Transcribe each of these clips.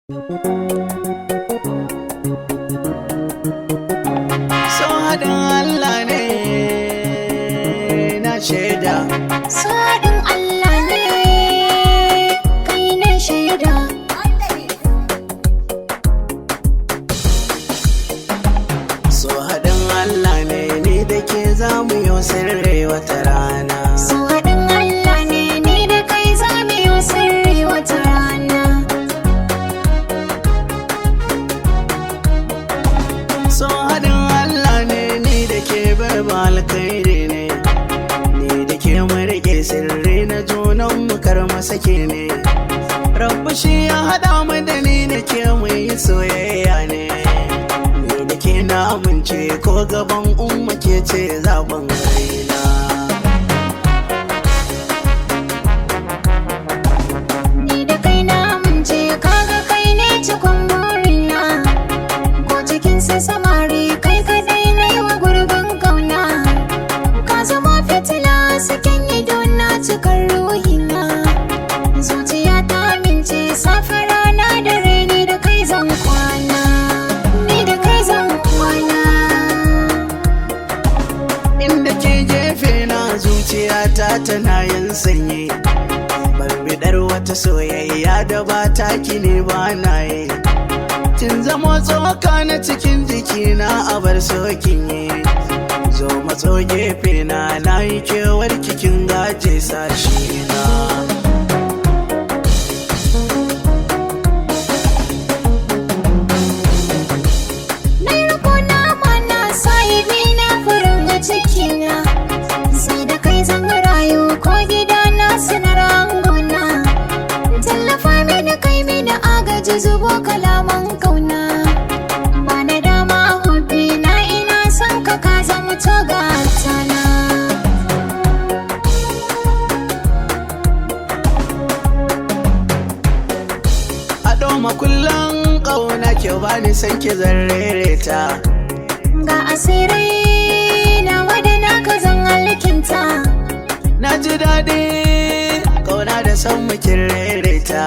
So haɗin Allah ne na shaida. So haɗin Allah ne kai na shaida. So haɗin Allah ne ni da ke za mu yi sirri wata rana. So haɗin Allah ne ni da kai za mu yi sirri wata rana. So haɗin Allah ne ni da ke barba alkhairi ne. Ni da ke mu rike sirri na junan mu kar mu sake ne. Rabbu shi ya haɗa mu da ni da ke mu yi soyayya ne. Ni da ke na amince ko gaban umma ke ce zaɓin raina. Ni da kai na amince kaga kai ne cikon burina. Ko cikin sa samari kai kadai ne wa gurbin kauna. Ka zama fitila saken ido na cikar ruhina. Zuciya ta amince safe rana da rani da kai zan kwana. Ni da kai zan kwana. Inda ke gefe na zuciyata tana yin sanyi. Barbidar wata soyayya da ba taki ne ba na yi. Kin zamo tsoka na cikin jikina a bar sokin yi. Zo matso gefe na yi kewar kikin gaje sashi na. Nai riko na mana sahibi na furin a cikina. Sai da kai zan rayu ko gida na sanar angona. Tallafa mini kai mini agaji zubo kalaman kauna. Ba na dama hubbi na ina son ka ka zama togatana. Haɗo makullan ƙauna ke bani san ki zarrereta. Ga asirai na wadana ka zan alkinta. Na ji daɗi ƙauna da san mukin rereta.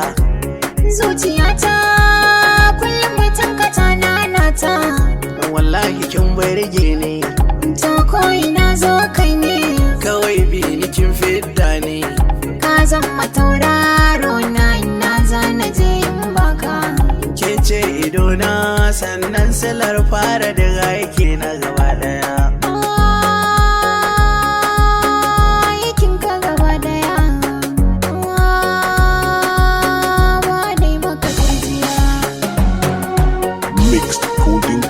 Zuciyata kullum mutum ka tananata. Wallahi kin burge ni. Ta ko'ina zo kai ne. Kawai bi ni kin fidda ni. Ka zama tauraro na ina zana je in baka. Ke ce idona sannan silar fara da aiki na gaba daya. Aikin ka gaba daya. Ba dai maka gajiya. Mixed Coding